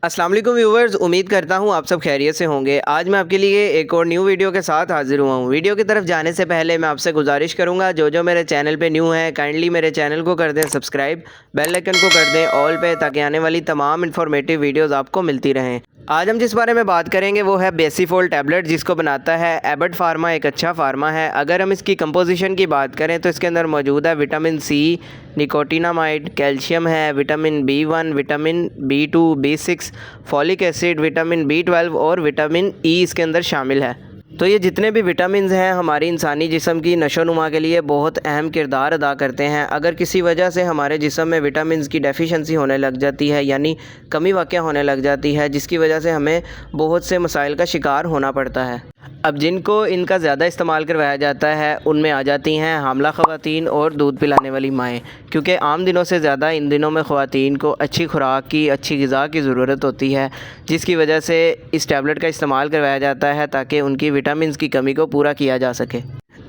अस्सलाम वालेकुम व्यूवर्स, उम्मीद करता हूँ आप सब खैरियत से होंगे। आज मैं आपके लिए एक और न्यू वीडियो के साथ हाजिर हुआ हूँ। वीडियो की तरफ जाने से पहले मैं आपसे गुजारिश करूँगा, जो मेरे चैनल पे न्यू है काइंडली मेरे चैनल को कर दें सब्सक्राइब, बेल आइकन को कर दें ऑल पे, ताकि आने वाली तमाम इन्फॉर्मेटिव वीडियोज़ आपको मिलती रहें। आज हम जिस बारे में बात करेंगे वो है बेसीफोल टैबलेट, जिसको बनाता है एबट फार्मा। एक अच्छा फार्मा है। अगर हम इसकी कंपोजिशन की बात करें तो इसके अंदर मौजूद है विटामिन सी, निकोटिनामाइड, कैल्शियम है, vitamin B1, vitamin B2, B6, folic acid, vitamin B12 और विटामिन ई इसके अंदर शामिल है। तो ये जितने भी विटामिन्स हैं हमारी इंसानी जिस्म की नशोनुमा के लिए बहुत अहम किरदार अदा करते हैं। अगर किसी वजह से हमारे जिस्म में विटामिन्स की डेफिशिएंसी होने लग जाती है, यानी कमी वाक़या होने लग जाती है, जिसकी वजह से हमें बहुत से मसाइल का शिकार होना पड़ता है। अब जिनको इनका ज़्यादा इस्तेमाल करवाया जाता है उनमें आ जाती हैं हामला ख़वातीन और दूध पिलाने वाली माएँ, क्योंकि आम दिनों से ज़्यादा इन दिनों में ख़वातीन को अच्छी खुराक की, अच्छी ग़िज़ा की ज़रूरत होती है, जिसकी वजह से इस टैबलेट का इस्तेमाल करवाया जाता है ताकि उनकी विटामिन्स की कमी को पूरा किया जा सके।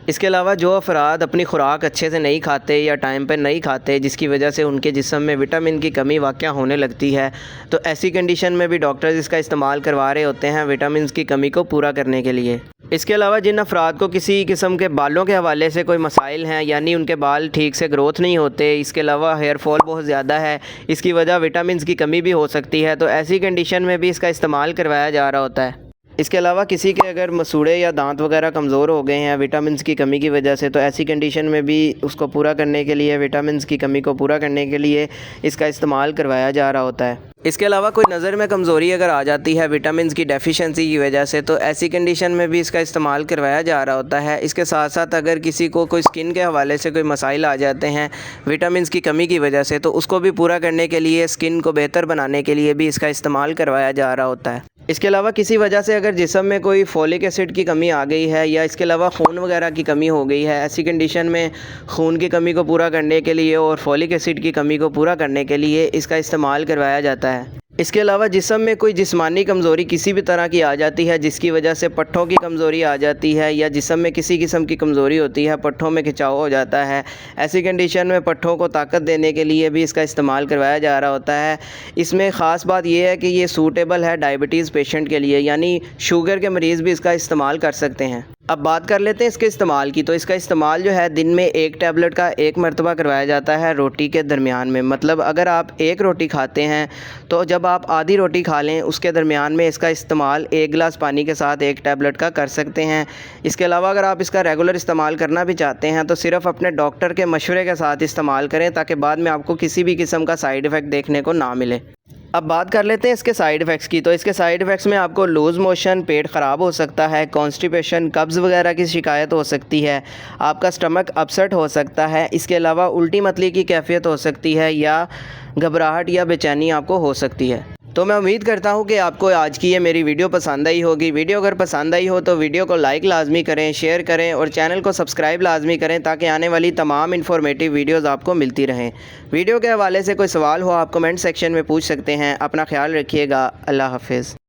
इसके अलावा जो अफराद अपनी खुराक अच्छे से नहीं खाते या टाइम पर नहीं खाते, जिसकी वजह से उनके जिस्म में विटामिन की कमी वाक़या होने लगती है, तो ऐसी कंडीशन में भी डॉक्टर्स इसका इस्तेमाल करवा रहे होते हैं विटामिन्स की कमी को पूरा करने के लिए। इसके अलावा जिन अफराद को किसी किस्म के बालों के हवाले से कोई मसाइल हैं, यानी उनके बाल ठीक से ग्रोथ नहीं होते, इसके अलावा हेयर फॉल बहुत ज़्यादा है, इसकी वजह विटामिन्स की कमी भी हो सकती है, तो ऐसी कंडीशन में भी इसका इस्तेमाल करवाया जा रहा होता है। इसके अलावा किसी के अगर मसूड़े या दांत वगैरह कमज़ोर हो गए हैं विटामिन्स की कमी की वजह से, तो ऐसी कंडीशन में भी उसको पूरा करने के लिए, विटामिन्स की कमी को पूरा करने के लिए इसका इस्तेमाल करवाया जा रहा होता है। इसके अलावा कोई नज़र में कमज़ोरी अगर आ जाती है विटामिन्स की डेफिशिएंसी की वजह से, तो ऐसी कंडीशन में भी इसका इस्तेमाल करवाया जा रहा होता है। इसके साथ साथ अगर किसी को कोई स्किन के हवाले से कोई मसाइल आ जाते हैं विटामिन्स की कमी की वजह से, तो उसको भी पूरा करने के लिए, स्किन को बेहतर बनाने के लिए भी इसका इस्तेमाल करवाया जा रहा होता है। इसके अलावा किसी वजह से अगर जिस्म में कोई फॉलिक एसिड की कमी आ गई है, या इसके अलावा खून वगैरह की कमी हो गई है, ऐसी कंडीशन में खून की कमी को पूरा करने के लिए और फॉलिक एसिड की कमी को पूरा करने के लिए इसका इस्तेमाल करवाया जाता है। इसके अलावा जिस्म में कोई जिस्मानी कमज़ोरी किसी भी तरह की आ जाती है, जिसकी वजह से पट्ठों की कमज़ोरी आ जाती है, या जिस्म में किसी किस्म की कमज़ोरी होती है, पट्ठों में खिंचाव हो जाता है, ऐसी कंडीशन में पट्ठों को ताकत देने के लिए भी इसका इस्तेमाल करवाया जा रहा होता है। इसमें ख़ास बात यह है कि ये सूटेबल है डायबिटीज़ पेशेंट के लिए, यानी शुगर के मरीज़ भी इसका इस्तेमाल कर सकते हैं। अब बात कर लेते हैं इसके इस्तेमाल की। तो इसका इस्तेमाल जो है दिन में एक टैबलेट का एक मरतबा करवाया जाता है रोटी के दरमियान में। मतलब अगर आप एक रोटी खाते हैं तो जब आप आधी रोटी खा लें उसके दरमियान में इसका इस्तेमाल एक गिलास पानी के साथ एक टैबलेट का कर सकते हैं। इसके अलावा अगर आप इसका रेगुलर इस्तेमाल करना भी चाहते हैं तो सिर्फ़ अपने डॉक्टर के मशवरे के साथ इस्तेमाल करें, ताकि बाद में आपको किसी भी किस्म का साइड इफ़ेक्ट देखने को ना मिले। अब बात कर लेते हैं इसके साइड इफ़ेक्ट्स की। तो इसके साइड इफ़ेक्ट्स में आपको लूज़ मोशन, पेट ख़राब हो सकता है, कॉन्स्टिपेशन, कब्ज़ वगैरह की शिकायत हो सकती है, आपका स्टमक अपसेट हो सकता है, इसके अलावा उल्टी मतली की कैफियत हो सकती है, या घबराहट या बेचैनी आपको हो सकती है। तो मैं उम्मीद करता हूँ कि आपको आज की ये मेरी वीडियो पसंद आई होगी। वीडियो अगर पसंद आई हो तो वीडियो को लाइक लाजमी करें, शेयर करें और चैनल को सब्सक्राइब लाजमी करें, ताकि आने वाली तमाम इन्फॉर्मेटिव वीडियोज़ आपको मिलती रहें। वीडियो के हवाले से कोई सवाल हो आप कमेंट सेक्शन में पूछ सकते हैं। अपना ख्याल रखिएगा। अल्लाह हाफ़िज़।